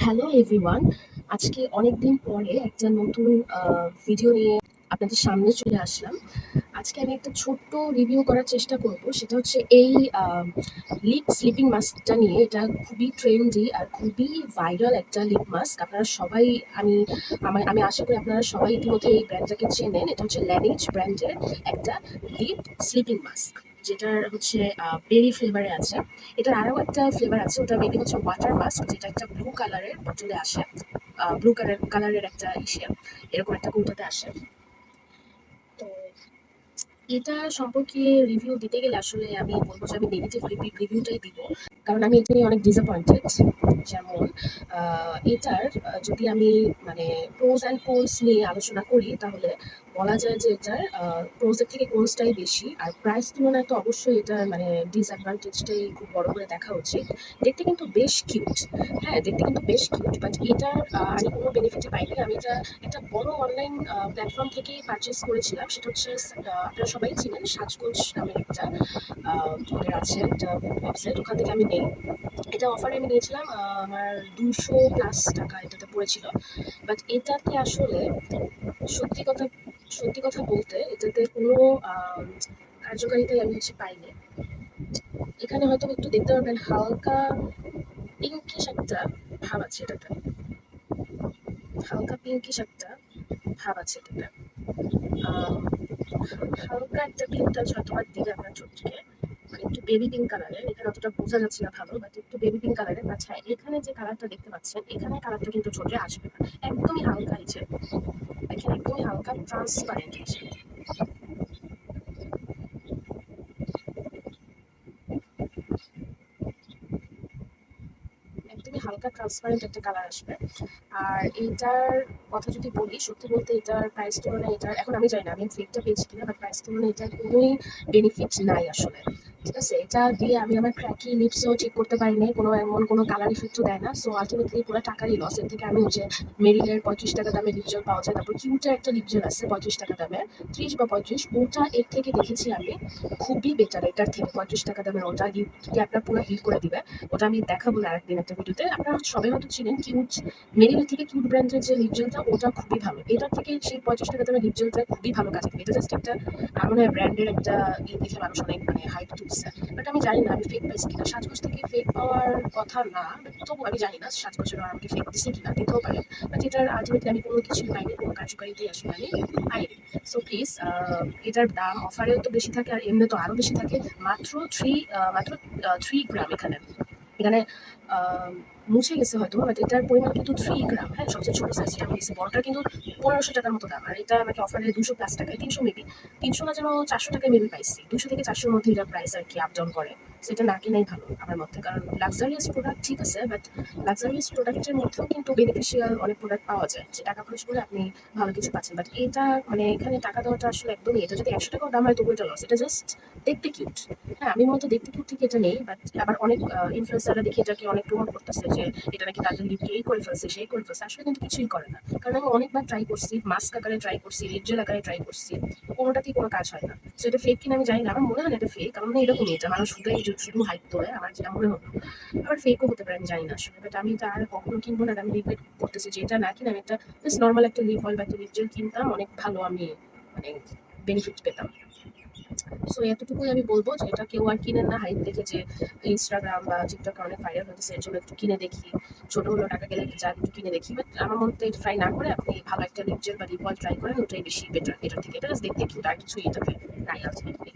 Hello everyone. আজকে অনেকদিন পরে একটা নতুন ভিডিও নিয়ে আপনাদের সামনে চলে আসলাম। আজকে আমি একটা ছোট্ট রিভিউ করার চেষ্টা করব। সেটা হচ্ছে এই লিপ স্লিপিং মাস্কটা নিয়ে। এটা খুবই ট্রেন্ডি আর খুবই ভাইরাল একটা লিপ মাস্ক। আপনারা সবাই আমি আমি আশা করি আপনারা সবাই ইতিমধ্যে এই ব্র্যান্ডটাকে চেনেন। এটা হচ্ছে ল্যানেজ ব্র্যান্ডের একটা লিপ স্লিপিং মাস্ক, যেটার হচ্ছে বেরি ফ্লেভারে আছে। এটার আরও একটা ফ্লেভার আছে, ওটা মেবি হচ্ছে ওয়াটার মাস্ক, যেটা একটা ব্লু কালারের বোতলে আসে। ব্লু কালারের একটা এরকম একটা কৌটাতে আসে। তো এটা সম্পর্কে রিভিউ দিতে গেলে আসলে আমি বলবো যে আমি নেগেটিভ রিভিউটাই দিব, কারণ আমি এটা নিয়ে অনেক ডিসঅ্যাপয়েন্টেড। যেমন এটার যদি আমি মানে প্রোজ অ্যান্ড কোনস নিয়ে আলোচনা করি, তাহলে বলা যায় যে এটার প্রোজের থেকে কোনসটাই বেশি। আর প্রাইস তুলনায় তো অবশ্যই এটার মানে ডিসঅ্যাডভান্টেজটাই খুব বড় করে দেখা উচিত। দেখতে কিন্তু বেশ কিউট, হ্যাঁ দেখতে কিন্তু বেশ কিউট, বাট এটার আমি কোনো বেনিফিটই পাইনি। আমি এটা একটা বড় অনলাইন প্ল্যাটফর্ম থেকেই পারচেস করেছিলাম। সেটা হচ্ছে আপনারা সবাই চিনেন সাজগোজ নামের একটা ওদের আছে একটা ওয়েবসাইট, ওখান থেকে আমি নেই। এটা অফারে আমি নিয়েছিলাম, আমার 200+ টাকা এটাতে পড়েছিল। বাট এটাতে আসলে সত্যি কথা সত্যি কথা বলতে এটাতে কোনো কার্যকারিতাই আমি হচ্ছে পাইনি। এখানে হয়তো একটু দেখতে পারবেন হালকা পিঙ্কিশ একটা ভাব আছে এটাতে, হালকা পিঙ্কিশ একটা ভাব আছে এটাতে। আহ, হালকা একটা পিঙ্ক টাচ হয়তো বা দিলে আপনার চোখকে, মানে একটু বেবি পিঙ্ক কালারের। এখানে অতটা বোঝা যাচ্ছে না ভালো, বাট একটু বেবি পিঙ্ক কালারের। আচ্ছা, এখানে যে কালারটা দেখতে পাচ্ছেন, এখানে কালারটা কিন্তু ঠোঁটে আসবে না, একদমই হালকা নিচে দেখেন, একদমই হালকা ট্রান্সপারেন্ট নিচে। একদমই হালকা ট্রান্সপারেন্ট একটা কালার আসবে। আর এইটার কথা যদি বলি, সত্যি বলতে এটার প্রাইস তুলনায় এটার, এখন আমি জানি না আমি ফেকটা পেয়েছি কিনা, বাট প্রাইস তুলনায় এটার কোনোই বেনিফিট নাই আসলে। ঠিক আছে, এটা দিয়ে আমি আমার ক্র্যাকি লিপসও ঠিক করতে পারি নাই, কোনো এমন কোনো কালার ইফেক্টও দেয় না। সো আলটিমেটলি পুরো টাকারই লস। এর থেকে আমি হচ্ছে মেরিলের 35 টাকা দামে লিপজেল পাওয়া যায়, তারপর কিউটের একটা লিপজেল আছে 25 টাকা দামে, 30 বা 35, ওটা এর থেকে দেখেছি আমি খুবই বেটার। এটার থেকে 35 টাকা দামের ওটা লিপকে আপনার পুরো হিট করে দিবে। ওটা আমি দেখাবো না আরেকদিন একটা ভিডিওতে। আপনারা সবাই হয়তো চিনেন কিউট, মেরিলের থেকে কিউট ব্র্যান্ডের যে লিপ জেলটা, ওটা খুবই ভালো। এটার থেকে সেই 35 টাকা দামের লিপ জেলটা খুবই ভালো কাজ করে। এটা জাস্ট একটা মনে হয় ব্র্যান্ডের একটা দেখে মানুষ অনেক মানে হাইপ তুলছে। বাট আমি জানি না আমি ফেক পাইছি কিনা। সাজগোজ থেকে ফেক পাওয়ার কথা না, বাট তবু আমি জানি না সাজগোজের আমাকে ফেক দিছে কিনা, দিতেও পারে। বাট এটার আলটিমেটলি আমি কোনো কিছুই পাইনি, কোনো কার্যকারিতাই আসলে আমি পাইনি। সো প্লিজ, এটার দাম অফারেও তো বেশি থাকে আর এমনি তো আরো বেশি থাকে। মাত্র 3 গ্রাম এখানে এখানে আহ, মুছে গেছে হয়তো, বাট এটার পরিমাণ কিন্তু 3 গ্রাম। হ্যাঁ, সবচেয়ে ছোট সাইজটা আমি নিয়েছি, বড়টা কিন্তু 1500 টাকার মতো দাম। আর এটা আমাকে অফারে 200+ টাকায়, 300 মেবি, 300 না যেন 400 টাকায় মেবি পাইছি। 200 থেকে 400-র মধ্যে এটা প্রাইস আর কি আপ ডাউন করে। সেটা না কিনাই ভালো আমার মতে, কারণ লাক্সারিয়াস প্রোডাক্ট ঠিক আছে, বাট লাক্সারিয়াস প্রোডাক্টের মধ্যেও কিন্তু বেনিফিশিয়াল অনেক প্রোডাক্ট পাওয়া যায়, যে টাকা খরচ করে আপনি ভালো কিছু পাচ্ছেন। বাট এটা মানে এখানে টাকা দেওয়াটা আসলে একদমই, এটা যদি 100 টাকাও দাম হয় তবু এটা লস। এটা জাস্ট দেখতে কিউট। হ্যাঁ, আমি মূলত দেখতে কিউট থেকে এটা নেই, বাট আবার অনেক ইনফ্লুয়েন্সাররা দেখি এটাকে অনেক প্রমোট করতেছে যে এটা নাকি তাদের লিপকে এই করে ফেলছে সেই করে ফেলছে। আসলে কিন্তু কিছুই করে না, কারণ আমি অনেকবার ট্রাই করছি, মাস্ক আকারে ট্রাই করছি, লিপ জেল আকারে ট্রাই করছি, কোনোটাতেই কোনো কাজ হয় না। সো এটা ফেক কিনা আমি জানি না, আমার মনে হয় না এটা ফেক, কারণ এরকমই এটা মানুষ শুধু হাইপ তোলে, আমার যেটা মনে হলো। আবার ফেকও হতে পারে, আমি জানি না আসলে। বাট আমি এটা আর কখনো কিনবো না। আমি রিগ্রেট করতেছি যে এটা না কিনে আমি একটা জাস্ট নর্মাল একটা লিপ অয়েল বা একটা লিপ জেল কিনতাম, অনেক ভালো আমি মানে বেনিফিট পেতাম। সো এতটুকুই আমি বলবো যে এটা কেউ আর কিনেন না হাইপ দেখে, যে ইনস্টাগ্রাম বা টিকটকে অনেক ভাইরাল হতেছে এর জন্য একটু কিনে দেখি, ছোট হলো টাকা গেলে যা একটু কিনে দেখি। বাট আমার মতে এটা ট্রাই না করে আপনি ভালো একটা লিপ জেল বা লিপ অয়েল ট্রাই করেন, ওটাই বেশি বেটার এটার থেকে। এটা জাস্ট দেখতে কিউট, আর কিছুই এটাতে নাই আলটিমেটলি।